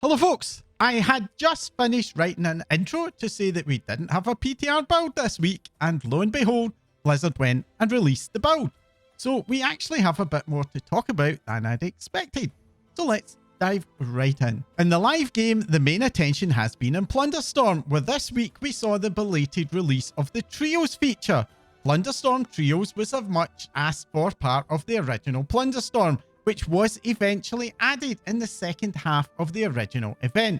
Hello folks, I had just finished writing an intro to say that we didn't have a PTR build this week, and lo and behold, Blizzard went and released the build. So we actually have a bit more to talk about than I'd expected. So let's dive right in. In the live game, the main attention has been in Plunderstorm, where this week we saw the belated release of the Trios feature. Plunderstorm Trios was a much asked for part of the original Plunderstorm, which was eventually added in the second half of the original event.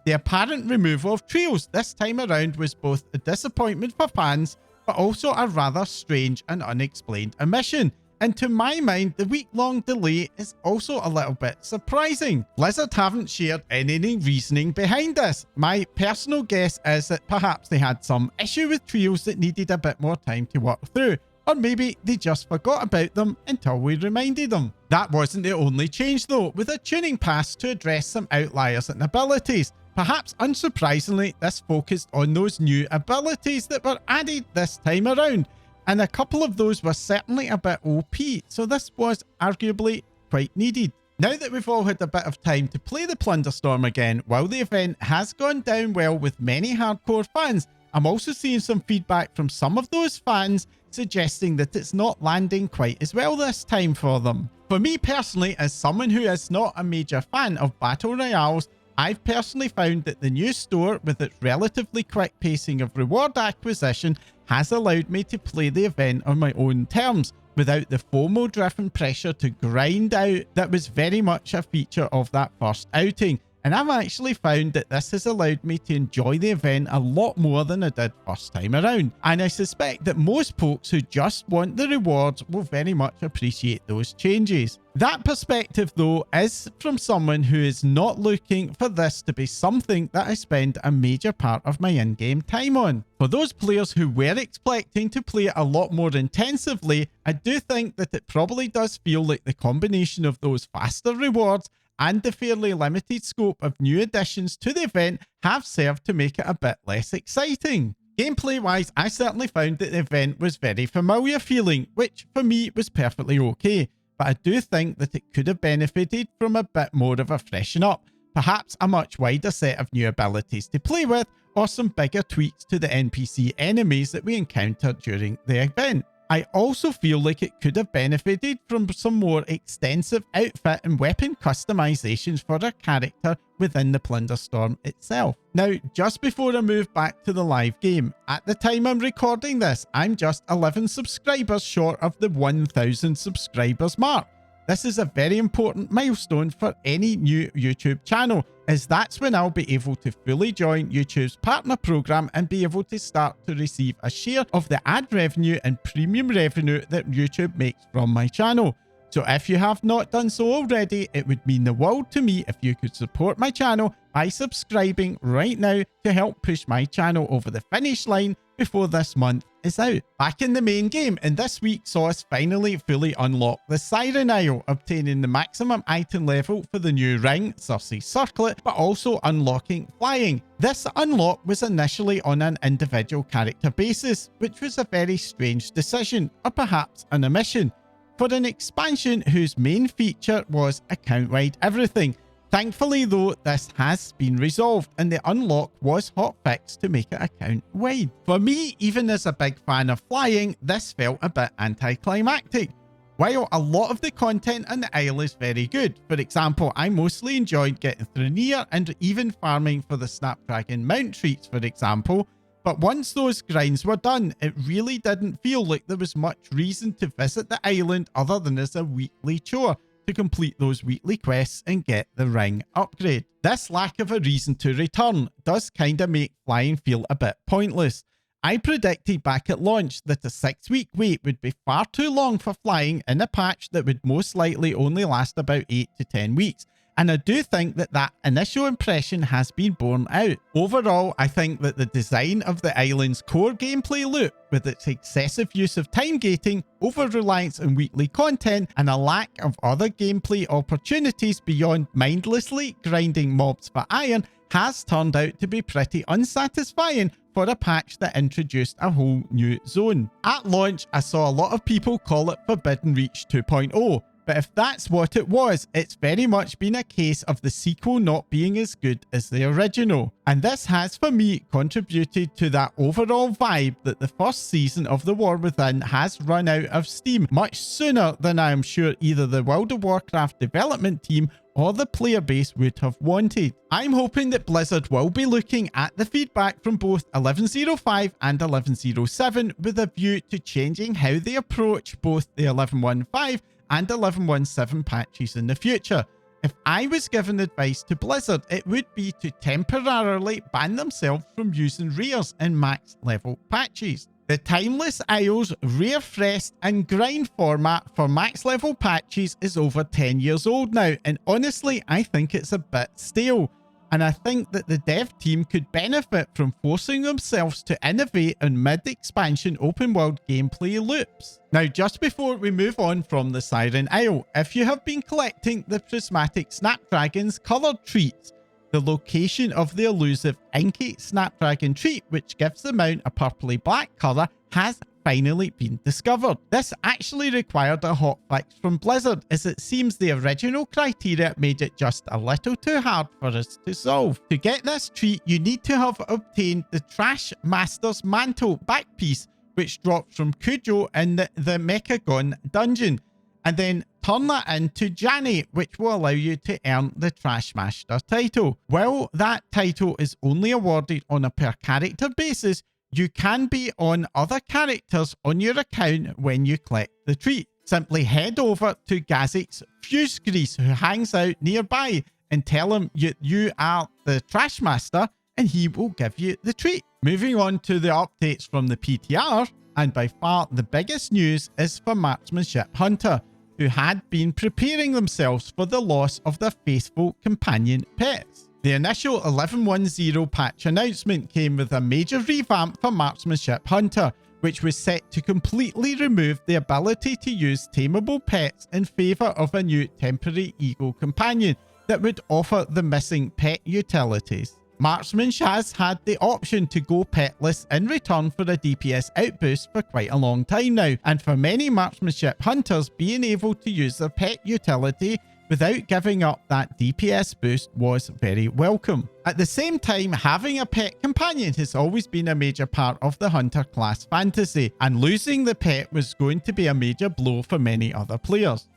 The apparent removal of Trios this time around was both a disappointment for fans, but also a rather strange and unexplained omission. And to my mind, the week-long delay is also a little bit surprising. Blizzard haven't shared any reasoning behind this. My personal guess is that perhaps they had some issue with Trios that needed a bit more time to work through. Or maybe they just forgot about them until we reminded them. That wasn't the only change though, with a tuning pass to address some outliers and abilities. Perhaps unsurprisingly, this focused on those new abilities that were added this time around, and a couple of those were certainly a bit OP, so this was arguably quite needed. Now that we've all had a bit of time to play the Plunderstorm again, while the event has gone down well with many hardcore fans, I'm also seeing some feedback from some of those fans suggesting that it's not landing quite as well this time for them. For me personally, as someone who is not a major fan of Battle Royales, I've personally found that the new store, with its relatively quick pacing of reward acquisition, has allowed me to play the event on my own terms, without the FOMO-driven pressure to grind out that was very much a feature of that first outing. And I've actually found that this has allowed me to enjoy the event a lot more than I did first time around. And I suspect that most folks who just want the rewards will very much appreciate those changes. That perspective though is from someone who is not looking for this to be something that I spend a major part of my in-game time on. For those players who were expecting to play a lot more intensively, I do think that it probably does feel like the combination of those faster rewards and the fairly limited scope of new additions to the event have served to make it a bit less exciting. Gameplay wise, I certainly found that the event was very familiar feeling, which for me was perfectly okay, but I do think that it could have benefited from a bit more of a freshen up, perhaps a much wider set of new abilities to play with, or some bigger tweaks to the NPC enemies that we encountered during the event. I also feel like it could have benefited from some more extensive outfit and weapon customizations for a character within the Plunderstorm itself. Now, just before I move back to the live game, at the time I'm recording this, I'm just 11 subscribers short of the 1000 subscribers mark. This is a very important milestone for any new YouTube channel, as that's when I'll be able to fully join YouTube's partner program and be able to start to receive a share of the ad revenue and premium revenue that YouTube makes from my channel. So if you have not done so already, it would mean the world to me if you could support my channel by subscribing right now to help push my channel over the finish line before this month is out. Back in the main game, and this week saw us finally fully unlock the Siren Isle, obtaining the maximum item level for the new ring, Circe's Circlet, but also unlocking flying. This unlock was initially on an individual character basis, which was a very strange decision, or perhaps an omission, for an expansion whose main feature was account-wide everything. Thankfully though, this has been resolved and the unlock was hotfixed to make it account-wide. For me, even as a big fan of flying, this felt a bit anticlimactic. While a lot of the content on the Isle is very good, for example, I mostly enjoyed getting through near and even farming for the Snapdragon mount treats, for example, but once those grinds were done, it really didn't feel like there was much reason to visit the island other than as a weekly chore to complete those weekly quests and get the ring upgrade. This lack of a reason to return does kinda make flying feel a bit pointless. I predicted back at launch that a 6-week wait would be far too long for flying in a patch that would most likely only last about 8 to 10 weeks. And I do think that that initial impression has been borne out. Overall, I think that the design of the island's core gameplay loop, with its excessive use of time gating, over-reliance on weekly content, and a lack of other gameplay opportunities beyond mindlessly grinding mobs for iron, has turned out to be pretty unsatisfying for a patch that introduced a whole new zone. At launch, I saw a lot of people call it Forbidden Reach 2.0, But if that's what it was, it's very much been a case of the sequel not being as good as the original. And this has, for me, contributed to that overall vibe that the first season of The War Within has run out of steam much sooner than I am sure either the World of Warcraft development team or the player base would have wanted. I'm hoping that Blizzard will be looking at the feedback from both 11.05 and 11.07 with a view to changing how they approach both the 11.15 and 11.17 patches in the future. If I was given advice to Blizzard, it would be to temporarily ban themselves from using rares in max level patches. The Timeless Isles rare fest and grind format for max level patches is over 10 years old now, and honestly I think it's a bit stale. And I think that the dev team could benefit from forcing themselves to innovate on mid-expansion open-world gameplay loops. Now, just before we move on from the Siren Isle, if you have been collecting the prismatic Snapdragon's coloured treats, the location of the elusive Inky Snapdragon Treat, which gives the mount a purpley black colour, has finally been discovered. This actually required a hotfix from Blizzard, as it seems the original criteria made it just a little too hard for us to solve. To get this treat, you need to have obtained the Trash Master's Mantle backpiece, which drops from Cujo in the Mechagon dungeon, and then turn that into Janny, which will allow you to earn the Trash Master title. While that title is only awarded on a per character basis, you can be on other characters on your account when you collect the treat. Simply head over to Gazik's Fuse Grease, who hangs out nearby, and tell him you are the Trash Master, and he will give you the treat. Moving on to the updates from the PTR, and by far the biggest news is for Markmanship Hunter, who had been preparing themselves for the loss of their faithful companion pets. The initial 11.10 patch announcement came with a major revamp for Marksmanship Hunter, which was set to completely remove the ability to use tameable pets in favour of a new temporary Eagle companion that would offer the missing pet utilities. Marksman has had the option to go petless in return for a DPS outboost for quite a long time now, and for many Marksmanship Hunters, being able to use their pet utility without giving up that DPS boost was very welcome. At the same time, having a pet companion has always been a major part of the Hunter class fantasy, and losing the pet was going to be a major blow for many other players.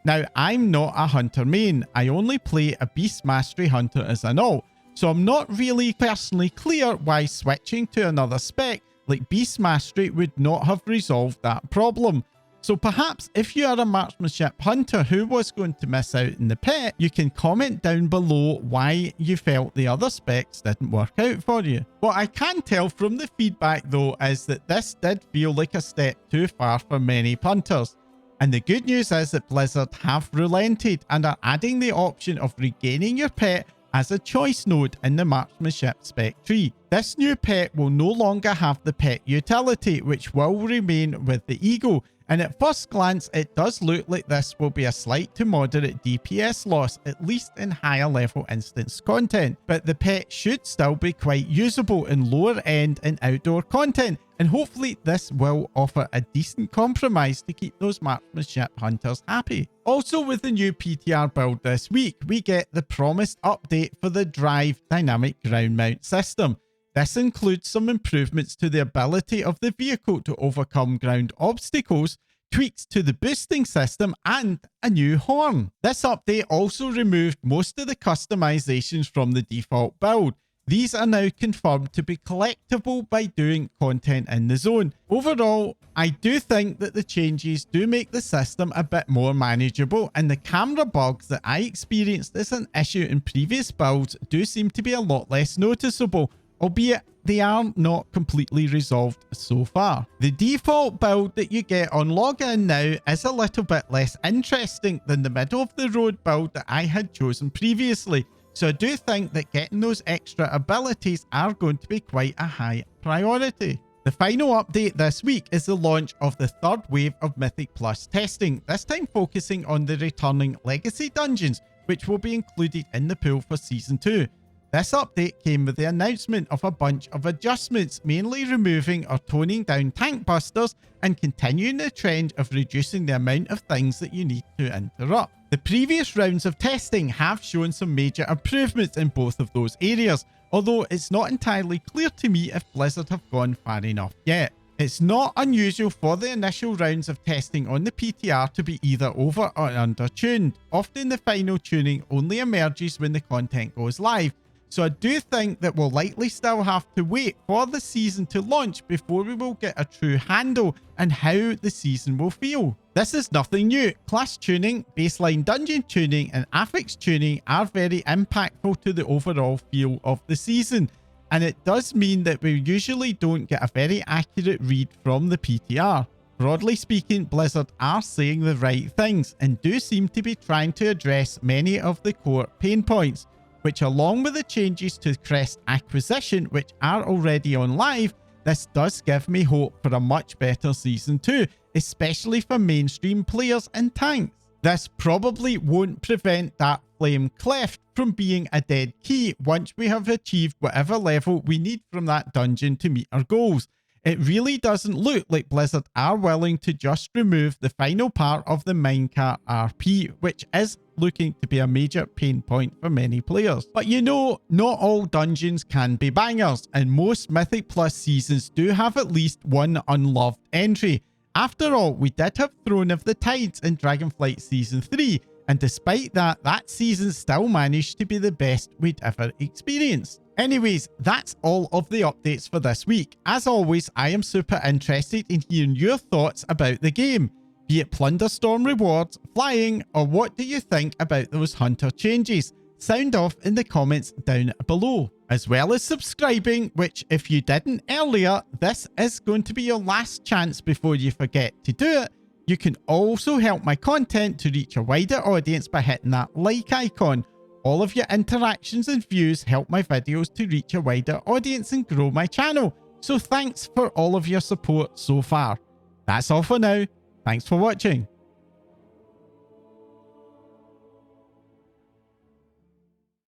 Now, I'm not a Hunter main, I only play a Beast Mastery Hunter as an alt, so I'm not really personally clear why switching to another spec like Beast Mastery would not have resolved that problem. So perhaps if you are a Marksmanship Hunter who was going to miss out in the pet, you can comment down below why you felt the other specs didn't work out for you. What I can tell from the feedback though is that this did feel like a step too far for many punters. And the good news is that Blizzard have relented and are adding the option of regaining your pet as a choice node in the Marksmanship spec tree. This new pet will no longer have the pet utility, which will remain with the Eagle. And at first glance, it does look like this will be a slight to moderate DPS loss, at least in higher level instance content. But the pet should still be quite usable in lower end and outdoor content, and hopefully this will offer a decent compromise to keep those Marksmanship Hunters happy. Also with the new PTR build this week, we get the promised update for the D.R.I.V.E dynamic ground mount system. This includes some improvements to the ability of the vehicle to overcome ground obstacles, tweaks to the boosting system, and a new horn. This update also removed most of the customizations from the default build. These are now confirmed to be collectible by doing content in the zone. Overall, I do think that the changes do make the system a bit more manageable, and the camera bugs that I experienced as an issue in previous builds do seem to be a lot less noticeable, albeit they are not completely resolved so far. The default build that you get on login now is a little bit less interesting than the middle of the road build that I had chosen previously, so I do think that getting those extra abilities are going to be quite a high priority. The final update this week is the launch of the third wave of Mythic Plus testing, this time focusing on the returning legacy dungeons, which will be included in the pool for Season 2. This update came with the announcement of a bunch of adjustments, mainly removing or toning down tank busters and continuing the trend of reducing the amount of things that you need to interrupt. The previous rounds of testing have shown some major improvements in both of those areas, although it's not entirely clear to me if Blizzard have gone far enough yet. It's not unusual for the initial rounds of testing on the PTR to be either over or under tuned. Often the final tuning only emerges when the content goes live, so I do think that we'll likely still have to wait for the season to launch before we will get a true handle on how the season will feel. This is nothing new. Class tuning, baseline dungeon tuning and affix tuning are very impactful to the overall feel of the season, and it does mean that we usually don't get a very accurate read from the PTR. Broadly speaking, Blizzard are saying the right things and do seem to be trying to address many of the core pain points, which along with the changes to Crest acquisition, which are already on live, this does give me hope for a much better Season 2, especially for mainstream players and tanks. This probably won't prevent that Flame Cleft from being a dead key once we have achieved whatever level we need from that dungeon to meet our goals. It really doesn't look like Blizzard are willing to just remove the final part of the minecart RP, which is looking to be a major pain point for many players. But you know, not all dungeons can be bangers, and most Mythic Plus seasons do have at least one unloved entry. After all, we did have Throne of the Tides in Dragonflight Season 3, and despite that, that season still managed to be the best we'd ever experienced. Anyways, that's all of the updates for this week. As always, I am super interested in hearing your thoughts about the game, be it Plunderstorm rewards, flying, or what do you think about those hunter changes? Sound off in the comments down below, as well as subscribing, which if you didn't earlier, this is going to be your last chance before you forget to do it. You can also help my content to reach a wider audience by hitting that like icon. All of your interactions and views help my videos to reach a wider audience and grow my channel. So thanks for all of your support so far. That's all for now. Thanks for watching.